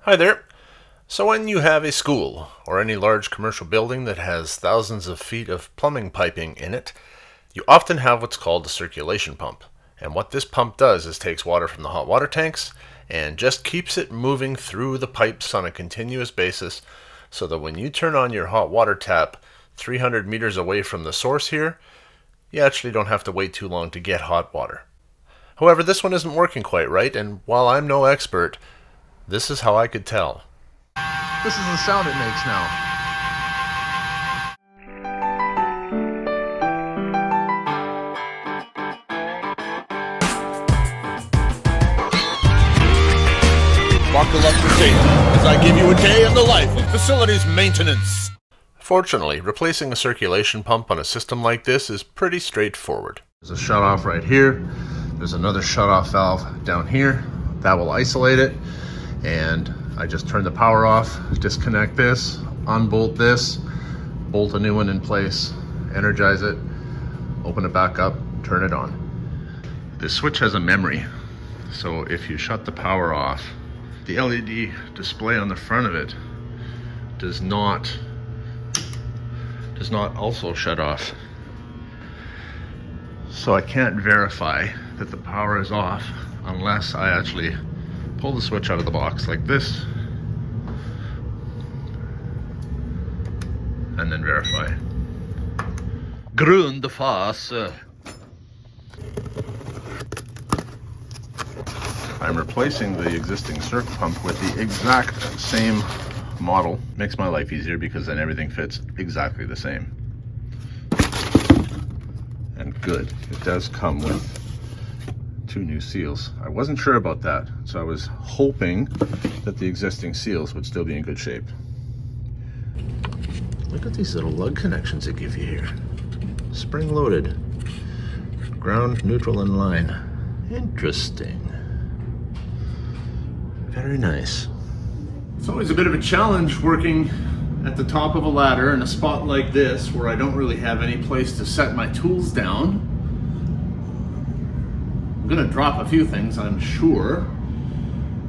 Hi there. So when you have a school or any large commercial building that has thousands of feet of plumbing piping in it, you often have what's called a circulation pump. And what this pump does is takes water from the hot water tanks and just keeps it moving through the pipes on a continuous basis so that when you turn on your hot water tap 300 meters away from the source here, you actually don't have to wait too long to get hot water. However, this one isn't working quite right, and while I'm no expert, this is how I could tell. This is the sound it makes now. Buckle up for safety as I give you a day in the life of facilities maintenance. Fortunately, replacing a circulation pump on a system like this is pretty straightforward. There's a shutoff right here. There's another shutoff valve down here. That will isolate it. And I just turn the power off, disconnect this, unbolt this, bolt a new one in place, energize it, open it back up, turn it on. This switch has a memory, so if you shut the power off, the LED display on the front of it does not also shut off. So I can't verify that the power is off unless I actually pull the switch out of the box like this and then verify. Grundfas. I'm replacing the existing circ pump with the exact same model. Makes my life easier because then everything fits exactly the same. And good, it does come with 2 new seals. I wasn't sure about that, so I was hoping that the existing seals would still be in good shape. Look at these little lug connections they give you here. Spring loaded. Ground, neutral, and line. Interesting. Very nice. It's always a bit of a challenge working at the top of a ladder in a spot like this where I don't really have any place to set my tools down. I'm gonna drop a few things, I'm sure,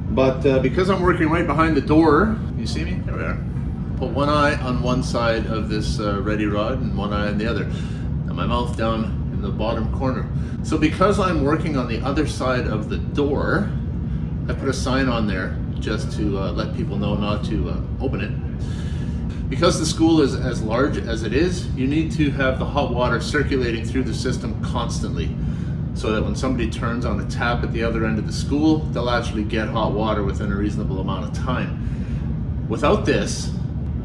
but because I'm working right behind the door, you see me? There we are. Put one eye on one side of this ready rod and one eye on the other, and my mouth down in the bottom corner. So because I'm working on the other side of the door, I put a sign on there just to let people know not to open it. Because the school is as large as it is, you need to have the hot water circulating through the system constantly, so that when somebody turns on a tap at the other end of the school, they'll actually get hot water within a reasonable amount of time. Without this,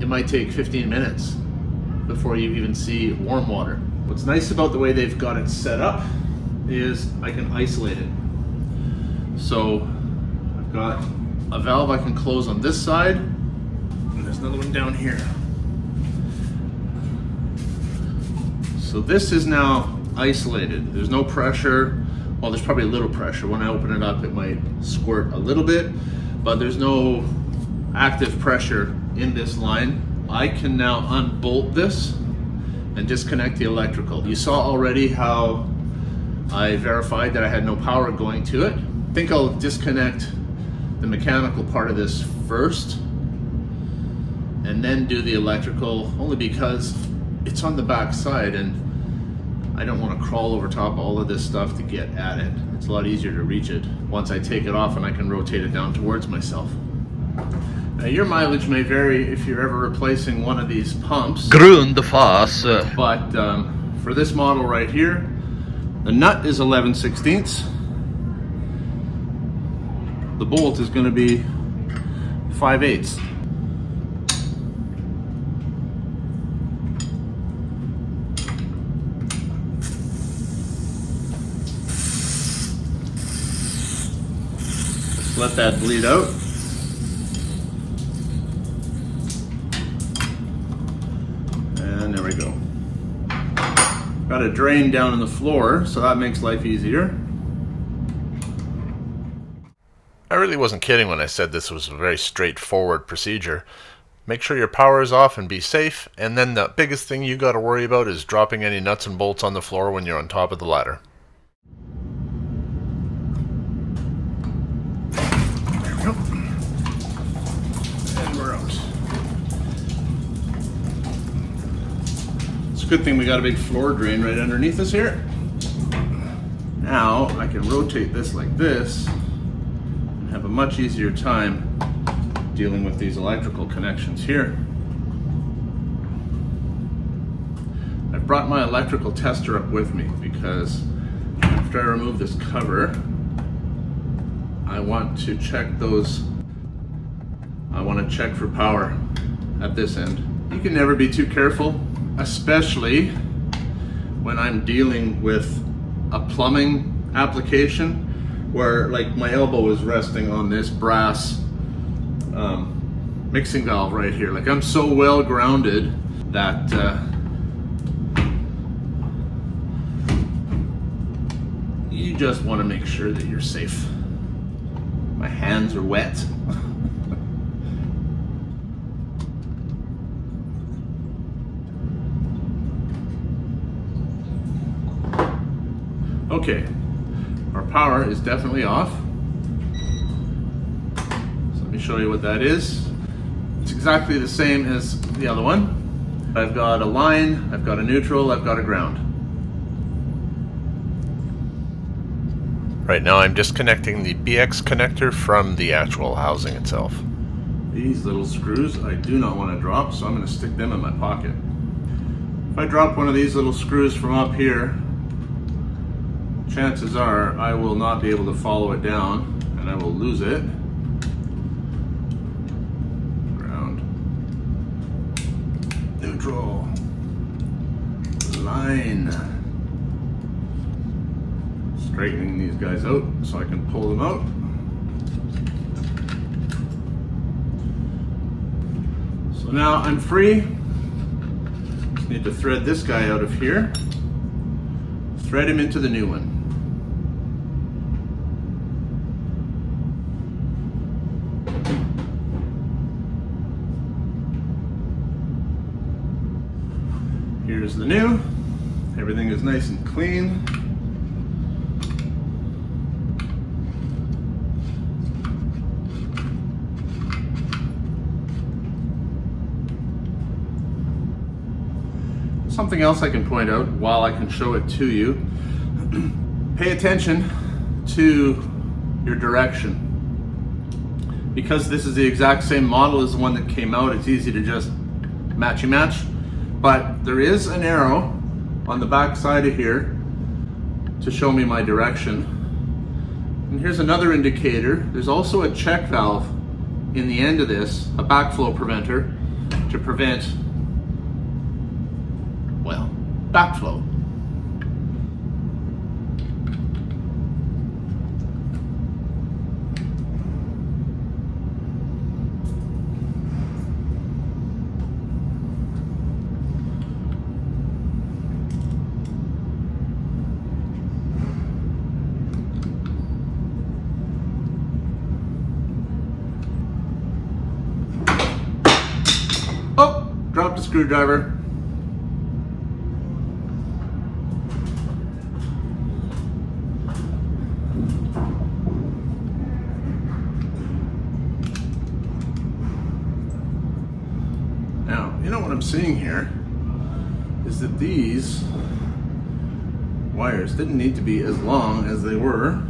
it might take 15 minutes before you even see warm water. What's nice about the way they've got it set up is I can isolate it. So I've got a valve I can close on this side, and there's another one down here. So this is now isolated. There's no pressure. Well, there's probably a little pressure. When I open it up, it might squirt a little bit, but there's no active pressure in this line. I can now unbolt this and disconnect the electrical. You saw already how I verified that I had no power going to it. I think I'll disconnect the mechanical part of this first and then do the electrical, only because it's on the back side and I don't want to crawl over top of all of this stuff to get at it. It's a lot easier to reach it once I take it off and I can rotate it down towards myself. Now, your mileage may vary if you're ever replacing one of these pumps. Grundfas. But for this model right here, the nut is 11/16. The bolt is going to be 5/8. Let that bleed out. And there we go. Got a drain down in the floor, so that makes life easier. I really wasn't kidding when I said this was a very straightforward procedure. Make sure your power is off and be safe, and then the biggest thing you got to worry about is dropping any nuts and bolts on the floor when you're on top of the ladder. There we go. It's a good thing we got a big floor drain right underneath us here. Now I can rotate this like this and have a much easier time dealing with these electrical connections here. I've brought my electrical tester up with me because after I remove this cover, I want to check for power at this end. You can never be too careful, especially when I'm dealing with a plumbing application where like my elbow is resting on this brass mixing valve right here. Like I'm so well grounded that you just want to make sure that you're safe. My hands are wet. Okay, our power is definitely off. So let me show you what that is. It's exactly the same as the other one. I've got a line, I've got a neutral, I've got a ground. Right now I'm disconnecting the BX connector from the actual housing itself. These little screws I do not want to drop, so I'm going to stick them in my pocket. If I drop one of these little screws from up here, chances are I will not be able to follow it down and I will lose it. Ground, neutral, line. Straightening these guys out so I can pull them out. So now I'm free. Just need to thread this guy out of here. Thread him into the new one. Here's the new. Everything is nice and clean. Something else I can point out while I can show it to you. Pay attention to your direction. Because this is the exact same model as the one that came out, it's easy to just matchy match. But there is an arrow on the back side of here to show me my direction. And here's another indicator. There's also a check valve in the end of this, a backflow preventer, to prevent, well, backflow. Oh, dropped a screwdriver. Now, you know what I'm seeing here is that these wires didn't need to be as long as they were,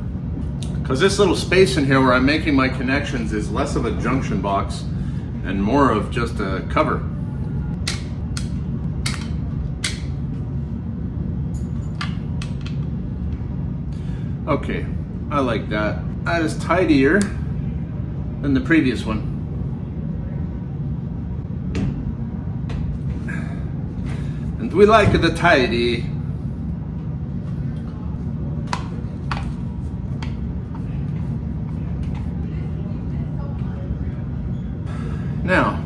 because this little space in here where I'm making my connections is less of a junction box and more of just a cover. Okay, I like that. That is tidier than the previous one. And we like the tidy. Now,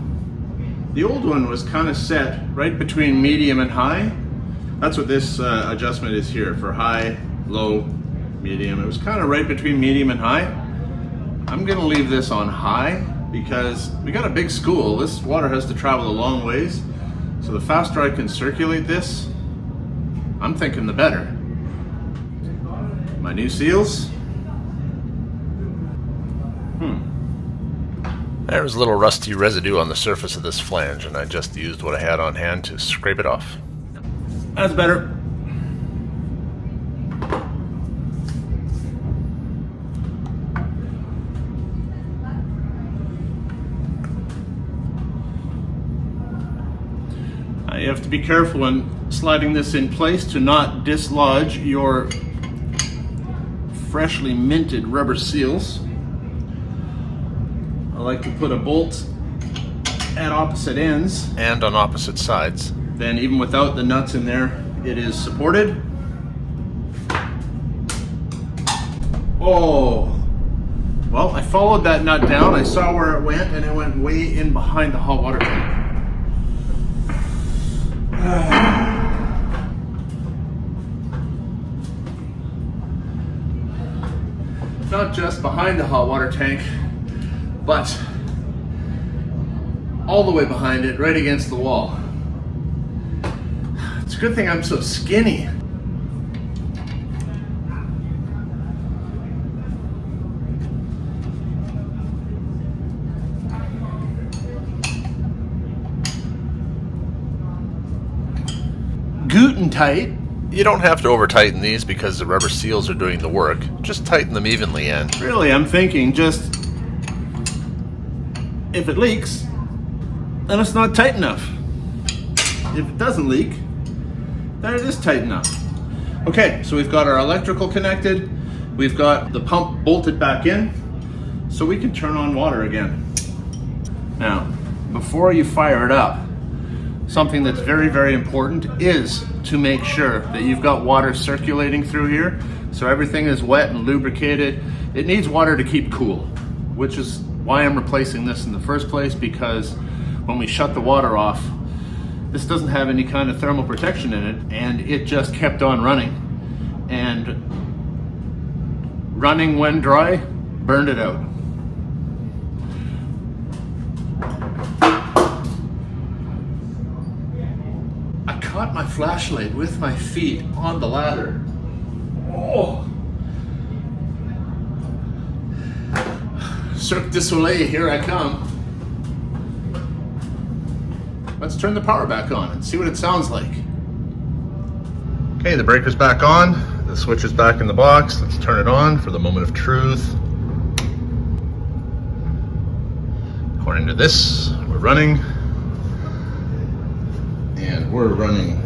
the old one was kind of set right between medium and high. That's what this adjustment is here, for high, low, medium. It was kind of right between medium and high. I'm gonna leave this on high because we got a big school. This water has to travel a long ways. So the faster I can circulate this, I'm thinking the better. My new seals. There was a little rusty residue on the surface of this flange, and I just used what I had on hand to scrape it off. That's better. You have to be careful when sliding this in place to not dislodge your freshly minted rubber seals. I like to put a bolt at opposite ends. And on opposite sides. Then even without the nuts in there, it is supported. Oh, well, I followed that nut down. I saw where it went, and it went way in behind the hot water tank. Not just behind the hot water tank, but all the way behind it, right against the wall. It's a good thing I'm so skinny. Guten tight. You don't have to over tighten these because the rubber seals are doing the work. Just tighten them evenly in. Really, I'm thinking just if it leaks, then it's not tight enough. If it doesn't leak, then it is tight enough. Okay, so we've got our electrical connected. We've got the pump bolted back in, so we can turn on water again. Now, before you fire it up, something that's very, very important is to make sure that you've got water circulating through here, so everything is wet and lubricated. It needs water to keep cool, which is why I'm replacing this in the first place, because when we shut the water off, this doesn't have any kind of thermal protection in it, and it just kept on running. And running when dry burned it out. Caught my flashlight with my feet on the ladder. Oh! Cirque du Soleil, here I come. Let's turn the power back on and see what it sounds like. Okay, the breaker's back on. The switch is back in the box. Let's turn it on for the moment of truth. According to this, we're running. And we're running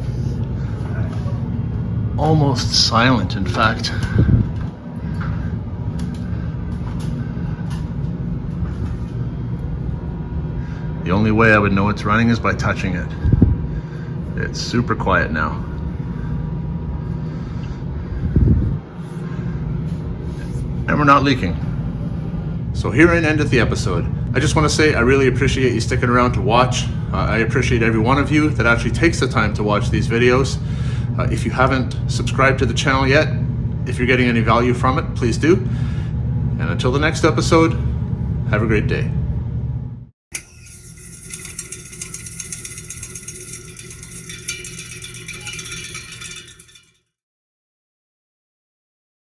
almost silent, in fact. The only way I would know it's running is by touching it. It's super quiet now. And we're not leaking. So herein endeth the episode. I just want to say I really appreciate you sticking around to watch. I appreciate every one of you that actually takes the time to watch these videos. If you haven't subscribed to the channel yet, if you're getting any value from it, please do. And until the next episode, have a great day.